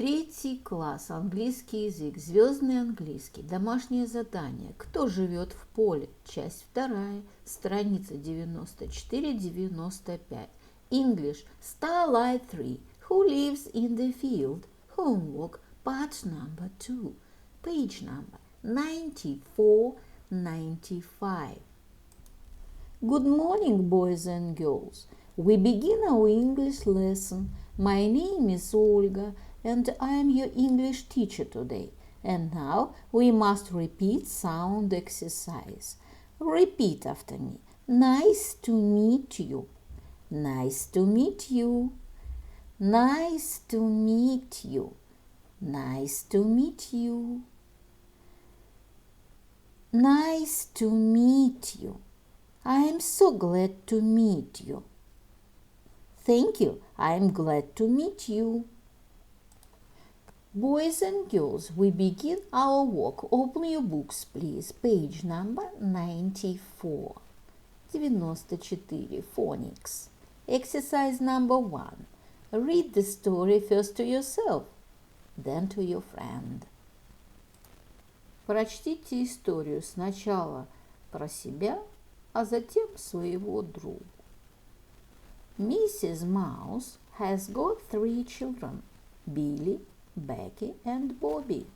Третий класс, английский язык, звездный английский, домашнее задание. Кто живет в поле? Часть вторая, страница 94-95. English, Starlight 3. Who lives in the field? Homework, part number 2, page number 94-95. Good morning, boys and girls. We begin our English lesson. My name is Olga, and I am your English teacher today. And now we must repeat sound exercise. Repeat after me. Nice to meet you. Nice to meet you. Nice to meet you. Nice to meet you. Nice to meet you. I am so glad to meet you. Thank you. I am glad to meet you. Boys and girls, we begin our work. Open your books, please. Page number 94. 94. Phonics. Exercise number 1. Read the story first to yourself, then to your friend. Прочтите историю сначала про себя, а затем своего друга. Mrs. Mouse has got 3 children, Billy, Becky, and Bobby.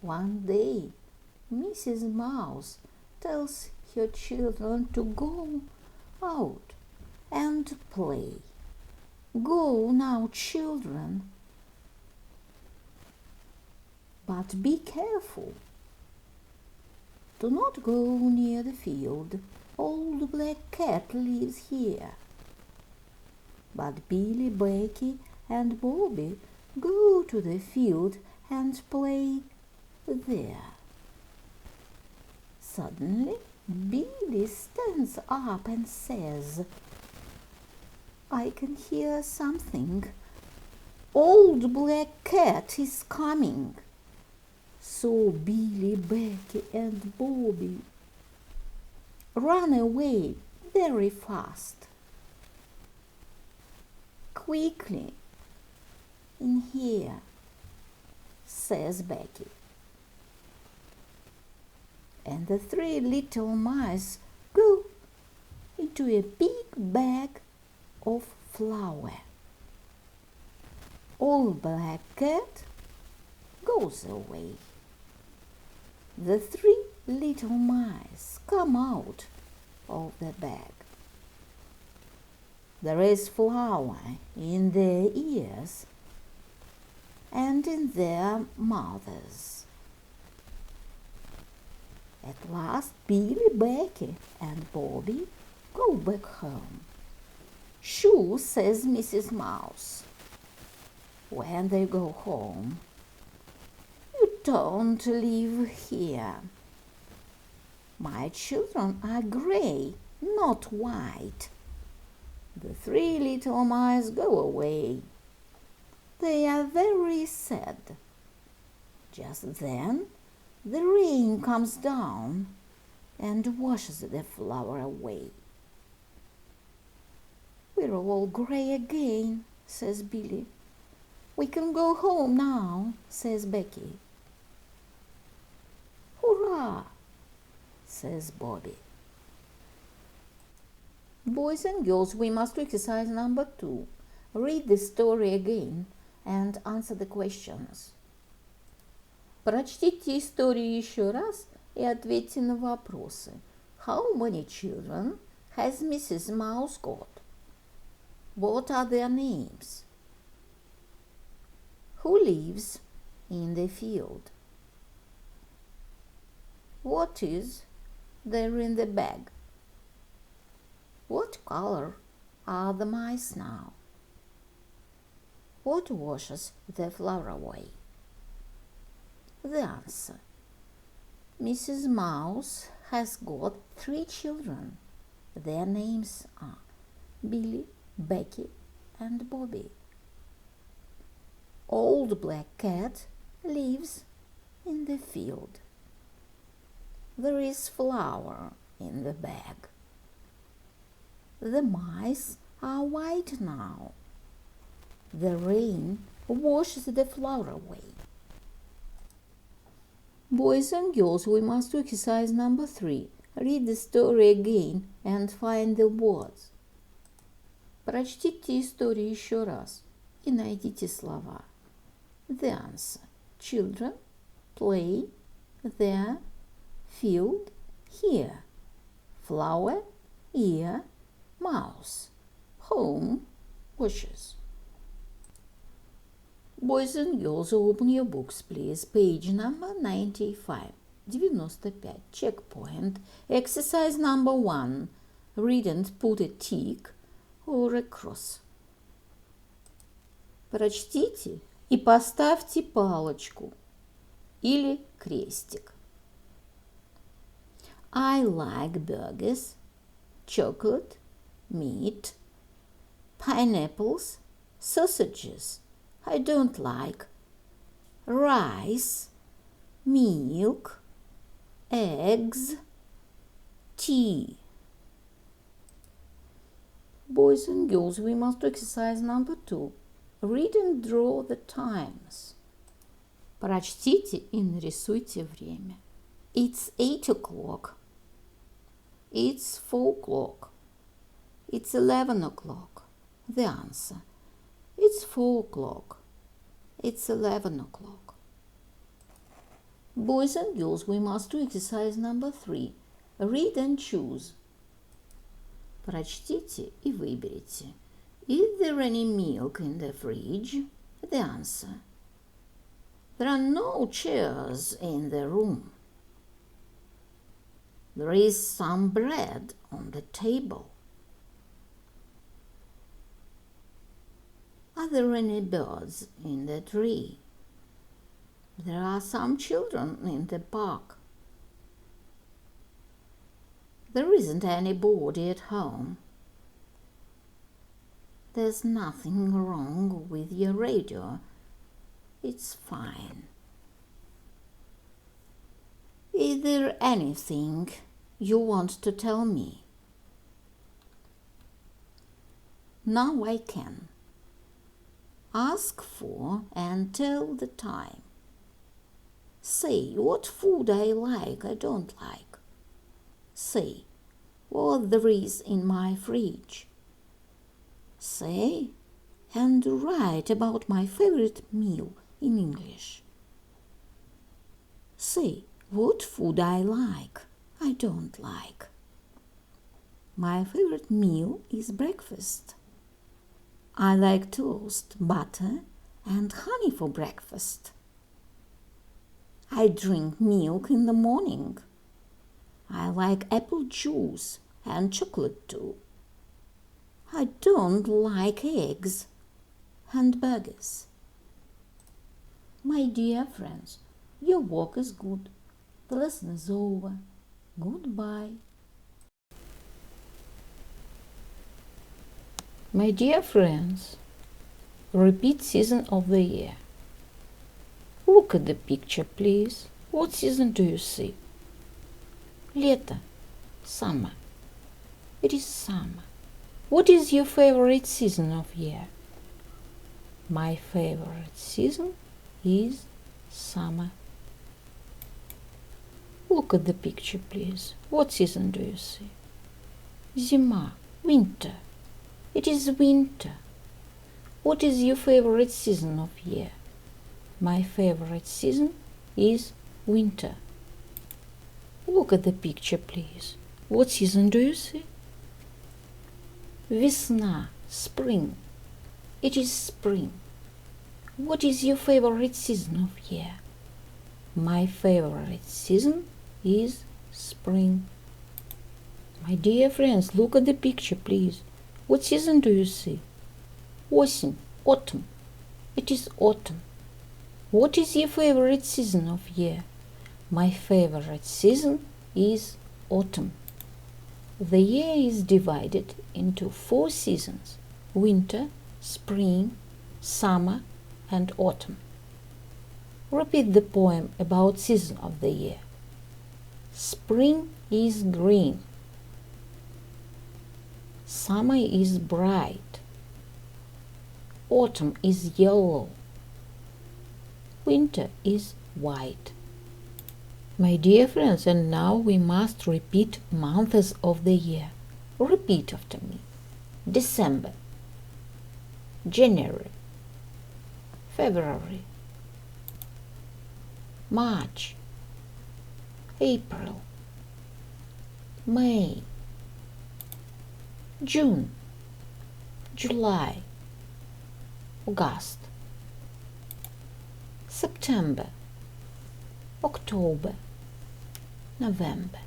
One day, Mrs. Mouse tells her children to go out and play. Go now, children, but be careful. Do not go near the field. Old Black Cat lives here. But Billy, Becky, and Bobby go to the field and play there. Suddenly, Billy stands up and says, I can hear something. Old Black Cat is coming. So Billy, Becky, and Bobby run away very fast. Quickly, in here, says Becky. And the 3 little mice go into a big bag of flour. Old Black Cat goes away. The 3 little mice come out of the bag. There is flour in their ears and in their mouths. At last, Billy, Becky, and Bobby go back home. Shoo, says Mrs. Mouse. When they go home, you don't live here. My children are gray, not white. The 3 little mice go away. They are very sad. Just then, the rain comes down and washes the flour away. We're all gray again, says Billy. We can go home now, says Becky. Hurrah, says Bobby. Boys and girls, we must do exercise number 2. Read the story again and answer the questions. Прочтите историю еще раз и ответьте на вопросы. How many children has Mrs. Mouse got? What are their names? Who lives in the field? What is there in the bag? What color are the mice now? What washes the flour away? The answer. Mrs. Mouse has got 3 children. Their names are Billy, Becky, and Bobby. Old Black Cat lives in the field. There is flour in the bag. The mice are white now. The rain washes the flour away. Boys and girls, we must do exercise number 3. Read the story again and find the words. Прочтите историю еще раз и найдите слова. The answer. Children play there, field here, flower here, mouse, home washes. Boys and girls, open your books, please. Page number 95. 95. Checkpoint. Exercise number 1. Read and put a tick or a cross. Прочтите и поставьте палочку или крестик. I like burgers, chocolate, meat, pineapples, sausages. I don't like rice, milk, eggs, tea. Boys and girls, we must do exercise number 2. Read and draw the times. Прочтите и нарисуйте время. It's 8 o'clock. It's 4 o'clock. It's 11 o'clock. The answer. It's 4 o'clock. It's 11 o'clock. Boys and girls, we must do exercise number 3. Read and choose. Прочтите и выберите. Is there any milk in the fridge? The answer. There are no chairs in the room. There is some bread on the table. Are there any birds in the tree? There are some children in the park. There isn't anybody at home. There's nothing wrong with your radio. It's fine. Is there anything you want to tell me? Now I can. Ask for and tell the time. Say what food I like, I don't like. Say what there is in my fridge. Say and write about my favorite meal in English. Say what food I like, I don't like. My favorite meal is breakfast. I like toast, butter, and honey for breakfast. I drink milk in the morning. I like apple juice and chocolate too. I don't like eggs and burgers. My dear friends, your work is good. The lesson is over. Goodbye. My dear friends, repeat season of the year. Look at the picture, please. What season do you see? Лето. Summer. It is summer. What is your favorite season of year? My favorite season is summer. Look at the picture, please. What season do you see? Зима. Winter. It is winter. What is your favorite season of year? My favorite season is winter. Look at the picture, please. What season do you see? Весна, spring. It is spring. What is your favorite season of year? My favorite season is spring. My dear friends, look at the picture, please. What season do you see? Осень, autumn. It is autumn. What is your favorite season of year? My favorite season is autumn. The year is divided into 4 seasons: winter, spring, summer, and autumn. Repeat the poem about season of the year. Spring is green. Summer is bright. Autumn is yellow. winter is white. My dear friends, and now we must repeat months of the year. Repeat after me. December, January, February, March, April, May, June, July, August, September, October, November.